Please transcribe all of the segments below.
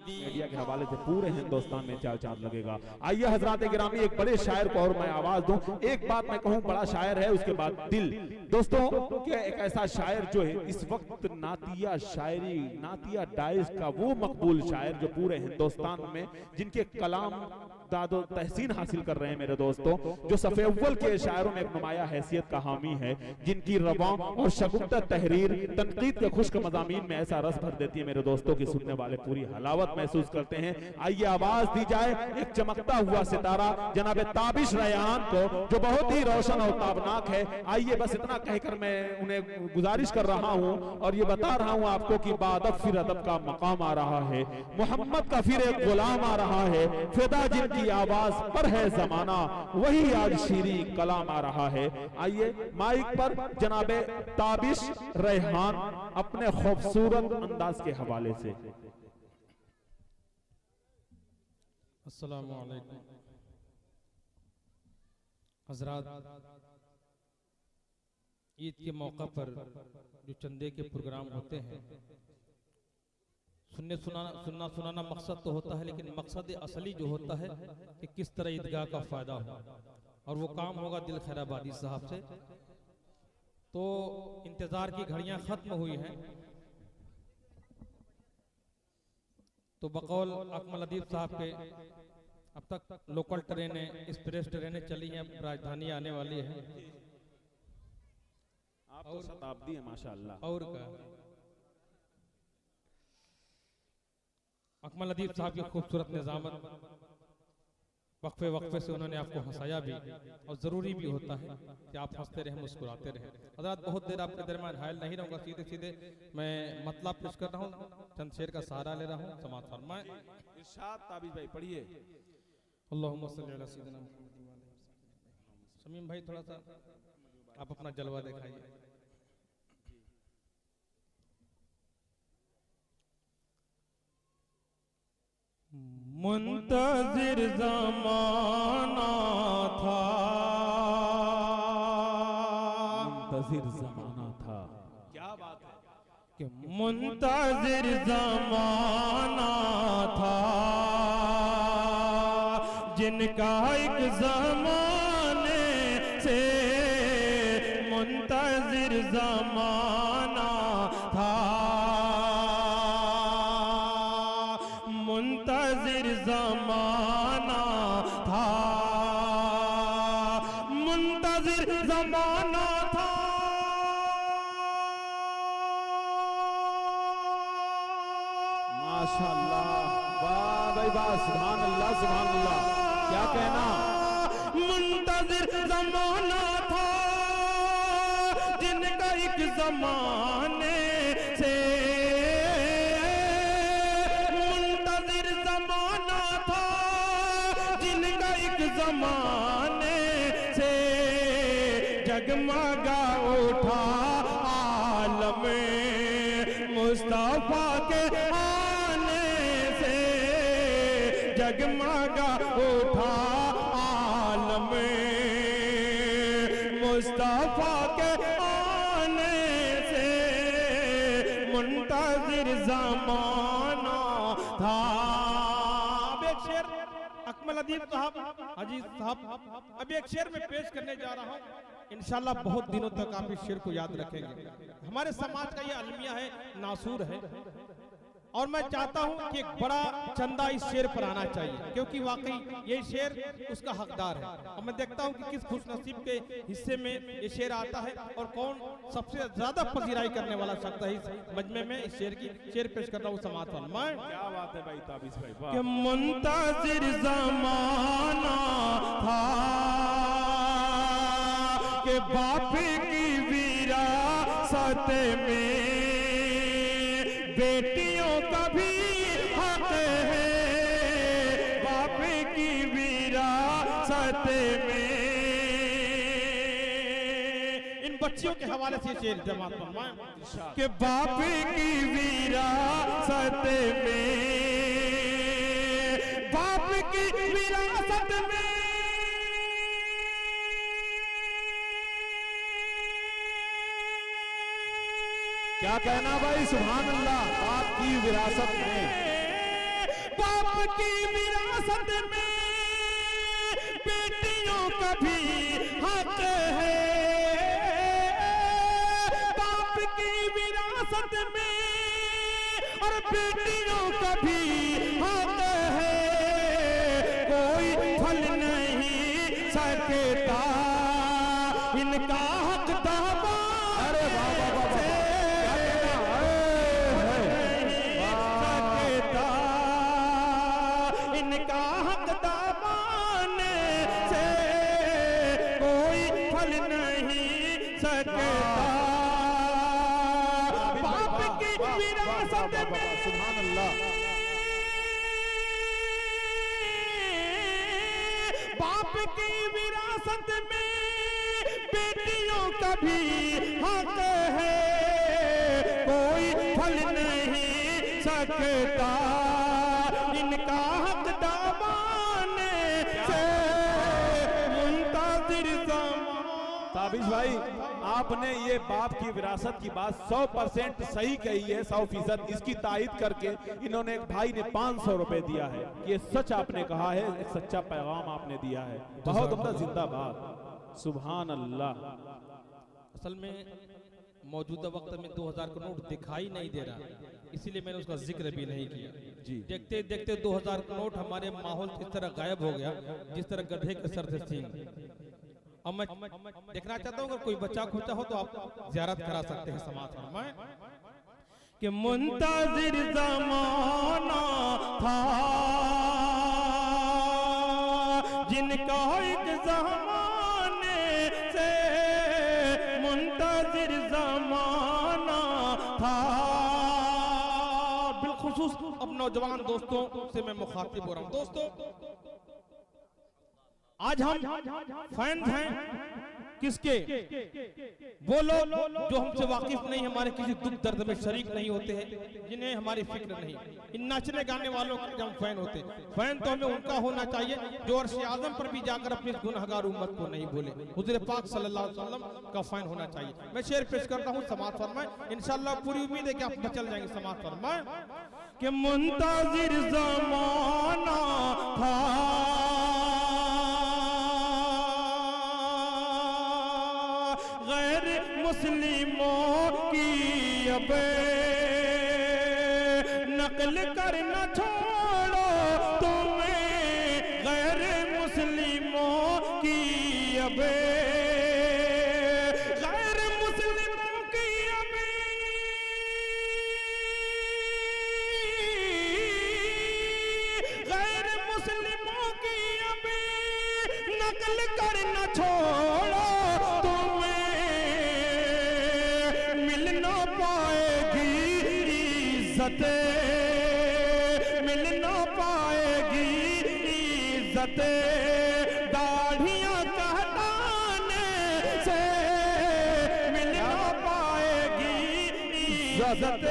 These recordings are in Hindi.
मीडिया के हवाले से पूरे हिंदुस्तान में चार चांद लगेगा। आइए हजरात गिरामी, एक बड़े शायर को और मैं आवाज दूं। एक बात मैं कहूं, बड़ा शायर है, उसके बाद दिल। दोस्तों, क्या एक ऐसा शायर जो है इस वक्त नातिया शायरी, नातिया डाइस का वो मकबूल शायर जो पूरे हिंदुस्तान में जिनके कलाम दादो तहसीन हासिल कर रहे हैं मेरे दोस्तों, जो सफ़े अव्वल के शायरों में एक नुमाया हैसियत का हामी है, जिनकी रवां और शगुफ्ता तहरीर तनकीद के खुश्क मज़ामीन में ऐसा रस भर देती है मेरे दोस्तों की सुनने वाले पूरी हलावत महसूस करते हैं। आइए आवाज दी जाए एक चमकता हुआ सितारा जनाब ताबिश रैहान को, जो बहुत ही रोशन और ताबनाक है। आइए बस इतना कहकर मैं उन्हें गुजारिश कर रहा हूं और ये बता रहा हूं आपको कि बादब फिर अदब का मकाम आ रहा है, मोहम्मद का फिर एक गुलाम आ रहा है, फिदा जिनकी आवाज पर है जमाना, वही आज शीरी कलाम आ रहा है। आइए माइक पर जनाबे ताबिश रैहान अपने खूबसूरत अंदाज के हवाले से। अस्सलामु अलैकुम हज़रात, ईद के मौका पर जो चंदे के प्रोग्राम होते हैं, सुनना सुनाना मकसद तो होता है, लेकिन मकसद असली जो होता है कि किस तरह ईदगाह का फायदा हो, और वो काम होगा दिल खैराबादी साहब से। तो इंतजार की घड़ियां खत्म हुई हैं, तो बकौल अकमल अदीब साहब के अब तक लोकल ट्रेनें, एक्सप्रेस ट्रेनें चली हैं, अब राजधानी आने वाली है। आप तो शताब्दी है माशाअल्लाह। और क्या, अकमल अदीब साहब की खूबसूरत निजामत, वक्फे वक्फे से उन्होंने आपको हंसाया भी, और ज़रूरी भी होता है कि आप हंसते रहें, मुस्कुराते रहें। हज़रात, बहुत देर आपके दरमियान हायल नहीं रहूँगा, सीधे सीधे मैं मतलब पेश कर रहा हूँ, चंद शेर का सहारा ले रहा हूँ। समाज फरमाएं। इरशाद ताबिश भाई पढ़िए। अल्लाहुम्मा सल्ली अला सय्यिदिना मुहम्मद। शमीम भाई थोड़ा सा आप अपना जलवा दिखाइए। मुंतज़िर ज़माना था, मुंतज़िर ज़माना था। क्या बात है कि मुंतज़िर ज़माना था, जिनका एक ज़माने से मुंतज़िर ज़माना था, मुंतज़िर ज़माना था, मुंतज़िर ज़माना था। माशाअल्लाह, वाह भाई वाह, सुभान अल्लाह सुभान अल्लाह। क्या कहना, मुंतज़िर ज़माना था, जिनका एक ज़माने से, मुंतज़िर ज़माना था, जिनका एक ज़माने से जगमगा उठा आलम मुस्तफ़ा के आने से, जगमगा उठा आलम मुस्तफ़ा के आने से, मुंतज़िर ज़माना था। अब एक शेर अकमल अदीब साहब, अजीज साहब, अब एक शेर में पेश करने जा रहा हूँ। इंशाल्लाह बहुत दिनों तक आप इस शेर को याद रखेंगे। हमारे समाज का ये अलमिया है, नासूर है, और मैं चाहता हूं कि एक बड़ा चंदा इस शेर पर आना चाहिए, क्योंकि वाकई ये शेर उसका हकदार है। और मैं देखता हूं कि किस खुशनसीब के हिस्से में ये शेर आता है, और कौन सबसे ज्यादा पजीराई करने वाला शख्स है इस मजमे में। इस शेर की शेर पेश कर रहा हूँ, समाज फरमाएं। क्या बात है भाई ताबिश भाई, वाह। कि मुंतज़िर ज़माना था, कि बाप की विरासत में बेटियों का भी हक है, बाप की विरासत में। इन बच्चियों के हवाले से शेर जमात फरमाएं कि बाप की विरासत में, बाप की विरासत में क्या क्या कहना भाई, सुभान अल्लाह। बाप की विरासत में, बाप की विरासत में बेटियों का भी हक है, बाप की विरासत में और बेटियों का भी हक है, कोई फल नहीं सकता इनका हक दावा। अरे वाह वाह वाह वाह, इनका हक दामाने से कोई फल नहीं सकता। बाप की विरासत में, सुभान अल्लाह, बाप की विरासत में बेटियों का भी हक है, कोई फल नहीं सकता इनका हक दामाने से मुंताजिर ज़मान। ताबिश भाई, आपने ये बाप की विरासत की बात 100% सही कही है, 100%। इसकी तायीद करके इन्होंने, एक भाई ने 500 रुपए दिया है। ये सच आपने कहा है, एक सच्चा पैगाम आपने दिया है। बहुत उम्दा, जिंदाबाद, सुभान अल्लाह। असल में मौजूदा वक्त में 2000 का नोट दिखाई नहीं दे रहा, इसीलिए मैंने उसका जिक्र भी नहीं किया जी। देखते देखते 2000 का नोट हमारे माहौल से इस तरह गायब हो गया जिस तरह गधे के सर से सींग। अब मैं देखना चाहता हूँ, अगर कोई बच्चा खोचा हो तो आप ज़ियारत करा सकते हैं समाज में कि मुंताजिर ज़माना था जिनका एक ज़माने से मुंताजिर ज़माना था। बिलखुसूस अब नौजवान दोस्तों से मैं मुखातिब हो रहा हूँ। दोस्तों, आज हम फैंस हैं किसके? वो लोग जो हमसे वाकिफ नहीं, हमारे किसी दुख दर्द में शरीक नहीं होते हैं, जिन्हें हमारी फिक्र नहीं। इन नाचने गाने वालों के हम फैन होते हैं। फैन तो हमें उनका होना चाहिए जो अर्श आज़म पर भी जाकर अपनी गुनहगार उम्मत को नहीं भूले। हुज़ूर पाक सल्लल्लाहु अलैहि वसल्लम का फैन होना चाहिए। मैं शेर पेश करता हूँ, समाअत फरमाएं। इंशाअल्लाह पूरी उम्मीद है कि आप बचल जाएंगे। समाअत फरमाएं कि मुंताजिर ज़माना था मुस्लिमों की अब नकल कर न छोड़ो तुम्हें, गैर मुस्लिमों की अब गैर मुस्लिमों की अब गैर मुस्लिमों की अब नकल कर न छोड़ो मिल ना पाएगी इज्जत, दाढ़ियां कहलाने से मिल ना पाएगी इज्जत,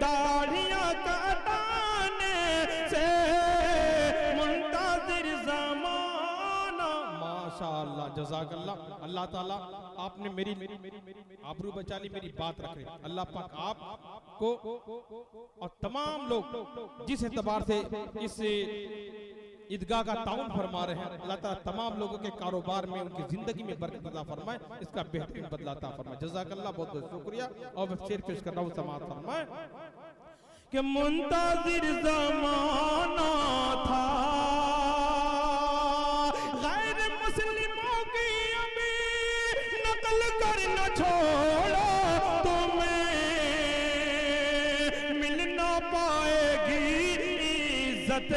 दाढ़ियां कहलाने से मुंताजिर ज़माना। माशाअल्लाह, जज़ाकल्लाह। अल्लाह ताला आपने मेरी आबरू बचा ली, मेरी बात रखे। अल्लाह पाक आपको और तमाम लोग जिस एतबार से इस ईदगाह का ताउन फरमा रहे हैं, अल्लाह ताला तमाम लोगों के कारोबार में, उनकी जिंदगी में बरकत अता फरमाए, इसका बेहतरीन बदला अता फरमाए। जज़ाकल्लाह, बहुत बहुत शुक्रिया। और मैं शेर पेश कर रहा हूँ, समाअत फरमाए कि मुंताजिर ज़माना था गैर मुस्लिमों की अभी नकल कर न छोड़ो तुम्हें, मिल ना पाएगी इज्जत,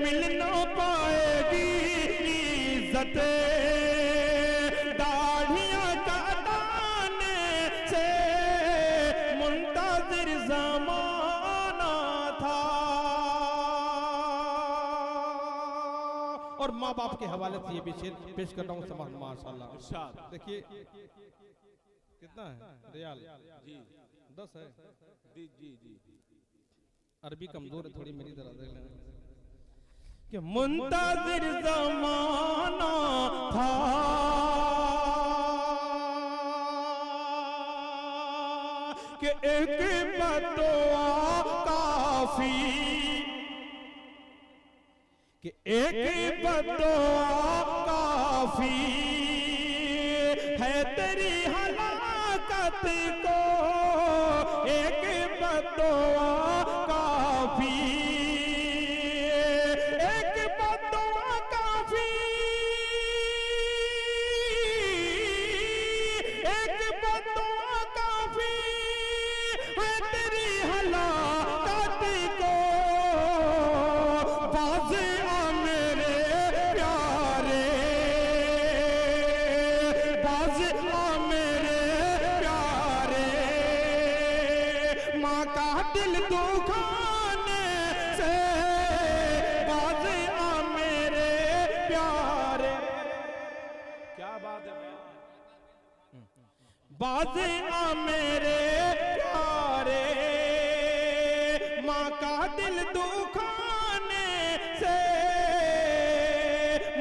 मिल ना पाएगी इज्जत, दाढ़ियां काटने से मुंताजिर ज़माना था। और माँ बाप के हवाले से ये भी शेर पेश कर रहा हूँ, समाज माशाअल्लाह। देखिए कितना है रियाल जी, 10 है जी जी जी। अरबी कमजोर है थोड़ी, मेरी तरह देख लेना कि मुंताजिर ज़माना था कि एक बदुआ काफी, कि एक बदुआ काफी है तेरी हलाकत को, एक बदुआ काफी, एक बदुआ काफी, एक बदुआ काफी है तेरी हलाकत को। बाज़ आ मेरे प्यारे, बाज़ आ मेरे प्यारे, माँ का दिल दुखाने से, बाज़ आ मेरे प्यारे। क्या बात है, बाज़ आ मेरे प्यारे, माँ का दिल दुखाने से,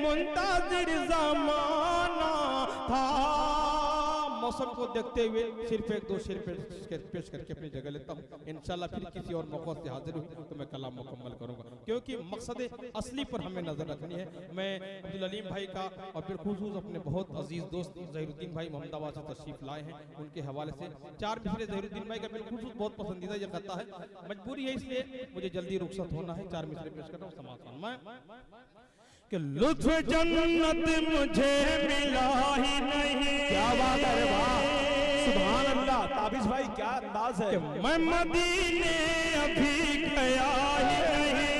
मुंताज़िर ज़माना था। मौसम को देखते हुए सिर्फ एक दो शेर पेश करके अपनी जगह लेता हूँ। इंशाल्लाह फिर किसी और मौके से हाजिर हुई तो मैं कलाम मुकम्मल करूँगा, क्योंकि मकसद असली पर हमें नजर रखनी है। मैं अब्दुल अलीम भाई का और बिलखुसूस अपने बहुत अजीज दोस्त ज़हीरुद्दीन भाई मोहम्मदाबाद से तशरीफ लाए हैं, उनके हवाले से चार मिसरे ज़हीरुद्दीन भाई का बिलखुसूस बहुत पसंदीदा ये कहता है, मजबूरी है इसलिए मुझे जल्दी रुखसत होना है। चार मिसरे पेश करता हूँ, समाज फरमाएं कि लुत्फ़ जन्नत मुझे मिला ही नहीं। क्या बात है, अरे वाह, सुभान अल्लाह। ताबिश भाई क्या अंदाज है। मैं मदीने अभी गया ही नहीं,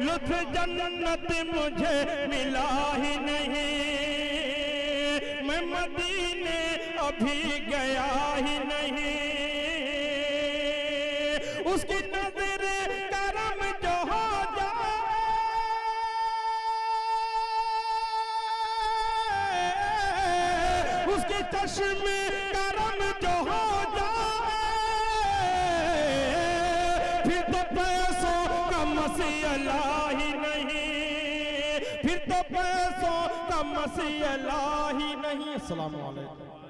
लुत्फ़ जन्नत मुझे मिला ही नहीं, मैं मदीने अभी गया ही नहीं। उसकी नजर करम जो हो जाए, उसके चश्मे करम जो हो जाए, फिर तो पैसों का मसला ही नहीं, फिर तो पैसों का मसला ही नहीं। अस्सलाम वालेकुम।